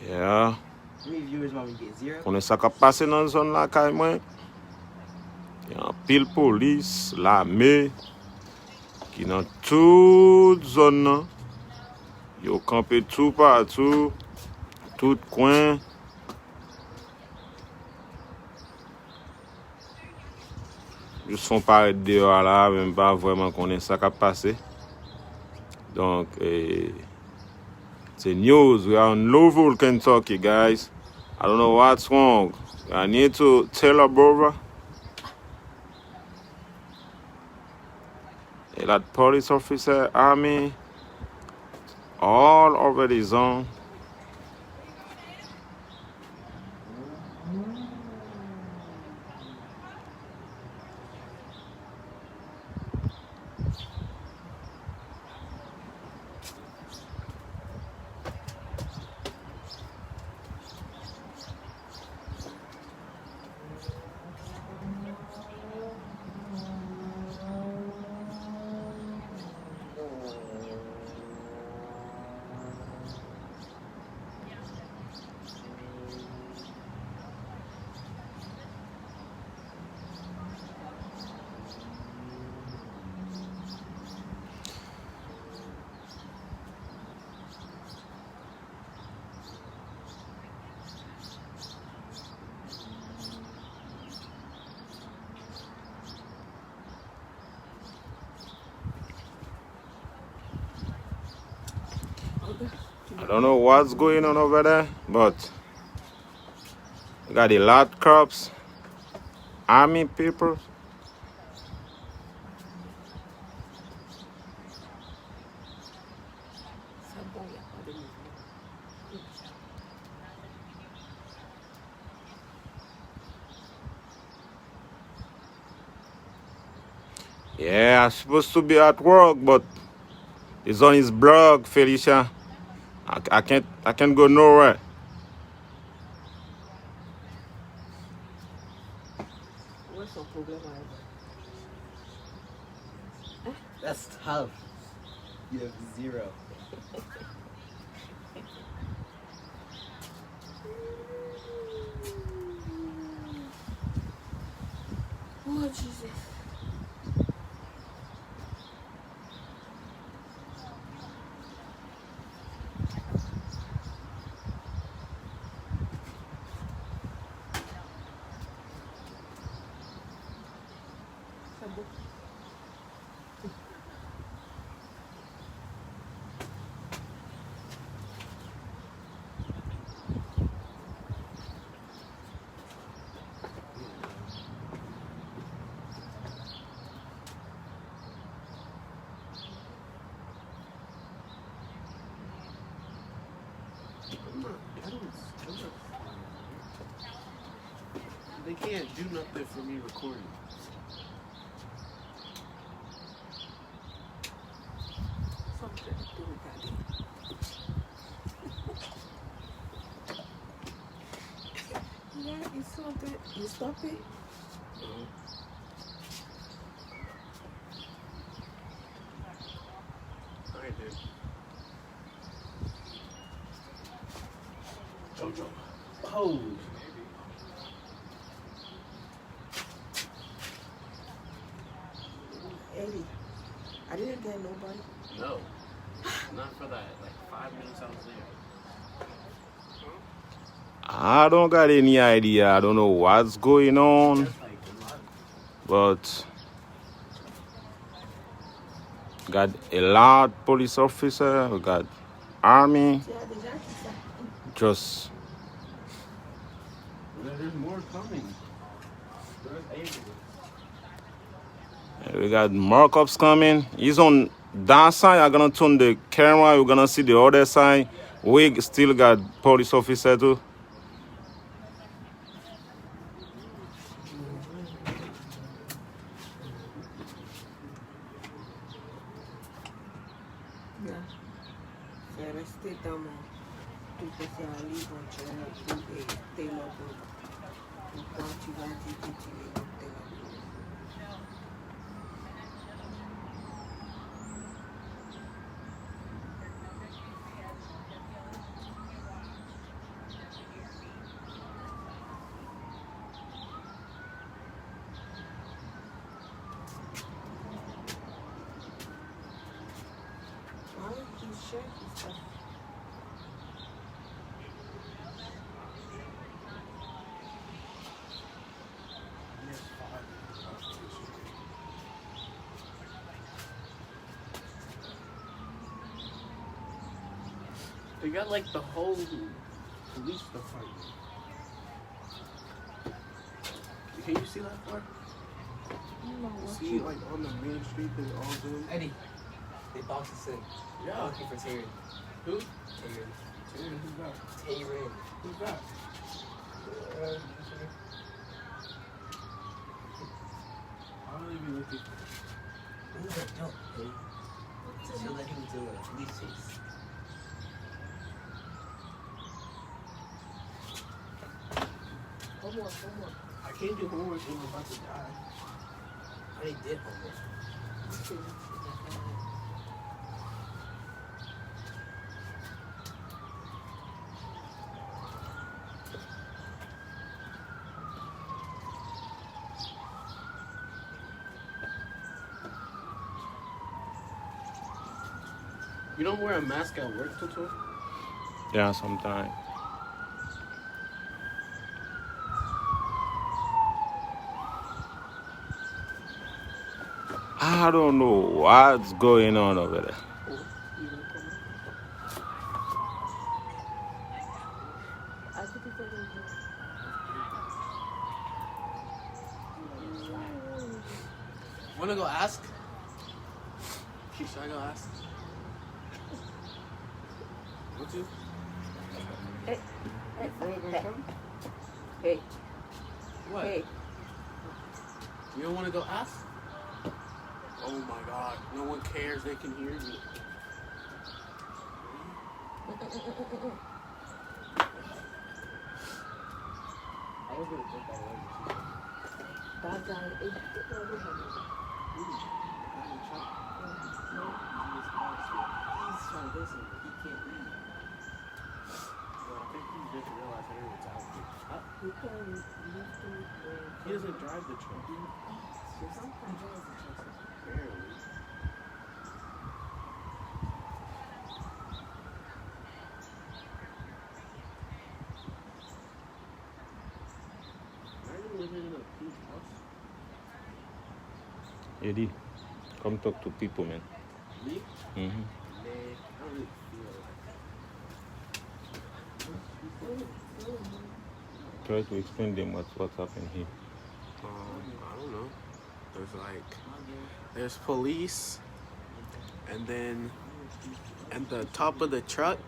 Yeah. How many viewers want me to get? 0? Konen sa ka pase nan zon la kay mwen. Yon pil polis, l'armée, qui dans toute zone nan. Yo campé tout partout, tout coin. Ils sont pas dehors là, même pas vraiment connaît ça qui a passé. Donc, c'est news. We are in Louisville, Kentucky, guys. I don't know what's wrong. I need to tell her brother. That police officer, army, all over the zone. I don't know what's going on over there, but we got a lot of cops, army people. Yeah, I'm supposed to be at work, but it's on his blog, Felicia. I can't go nowhere. What's your problem? That's tough. You have 0. Oh, Jesus. They can't do nothing for me recording. Something to do with that. Yeah, it's something. You stop it. I did. Jojo. Oh. Eddie, I didn't get nobody. No. Not for that. Like 5 minutes I was there. I don't got any idea. I don't know what's going on, but got a lot of police officer, we got army, just There's more coming. we got markups coming. He's on that side. I'm gonna turn the camera. You're gonna see the other side. We still got police officer too. C'est resté dans mon tout petit en livre, tu as trouvé tes logos. Quand tu vas dire que tu les tes logos. Cherokee stuff. They got like the whole police department. Can you see that far? See, like on the main street, they're all doing. Eddie, they boxed us in. Yeah. I'm looking for Tyrion. Who? Tyrion. Tyrion, who's that? Tyrion. Who's that? Why would they be looking for? Who's that dope, Eddie? So let him do a police chase. Homework. I can't do homework when I'm about to die. I already did homework. You don't wear a mask at work, Toto? Yeah, sometimes. I don't know what's going on over there. Wanna go ask? Should I go ask? Want to? Hey. Bro, gonna come? Hey. What? Hey. You don't want to go ask? Oh my God! No one cares. They can hear me. I was gonna take that away. That guy is He's trying to listen, but he can't read. Well, I think he just realized that everyone's out here. He doesn't drive the truck. Barely. Are you living in a pink house? Eddie, come talk to people, man. Me? Mm-hmm. Nah, I don't really feel like. Try to explain them what's happening here. I don't know. There's police, and then at the top of the truck,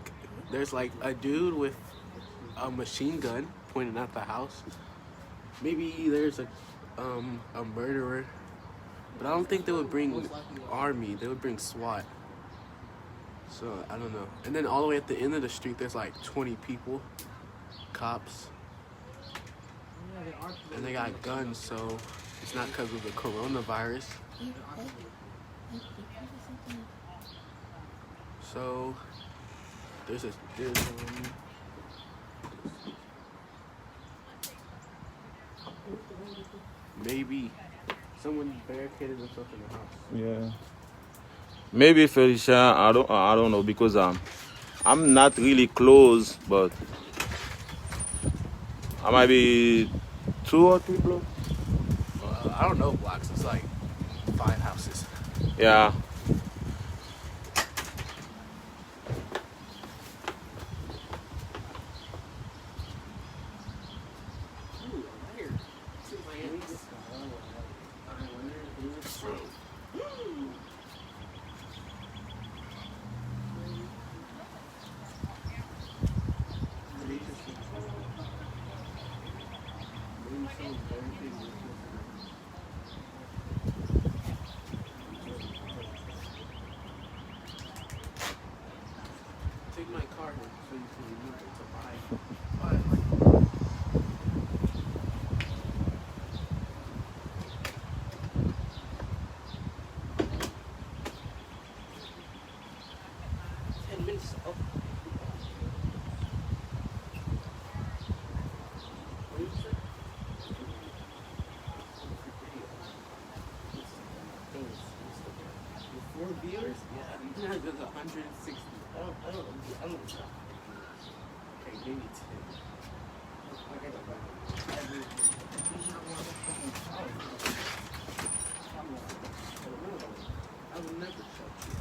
there's like a dude with a machine gun pointing at the house. Maybe there's a murderer, but I don't think they would bring army. They would bring SWAT. So I don't know. And then all the way at the end of the street, there's like 20 people, cops. And they got guns, so it's not because of the coronavirus. So there's maybe someone barricaded themselves in the house. Yeah. Maybe Felicia, I don't know because I'm not really close, but I might be 2 or 3 blocks. I don't know blocks. It's like 5 houses. Yeah. Take my card so you can remove it to buy. Viewers? Yeah, there's 160. don't stop. Okay, maybe 10. I would never shut you.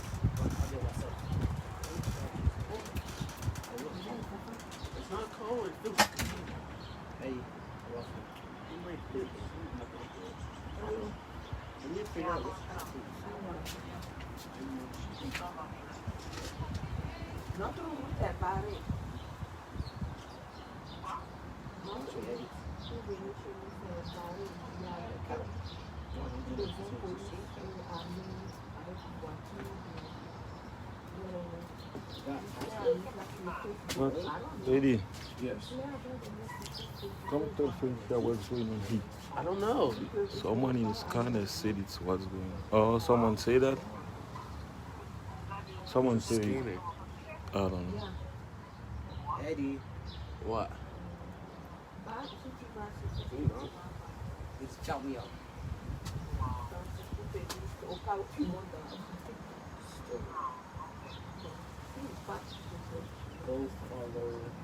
It's not cold. It feels good. Hey, In my hips. let me figure out what's happening. Non te lo vuoi fare? Non That's what it is. tu vieni a fare il devo così a me But, lady, Yes. come to think that what's going on here. I don't know. Someone in scanner said it's what's going on. Oh, someone say that? Someone say, Scanner. I don't know. Eddie, What? you know, it's chopped me up. o calo più molto Still. Both are low.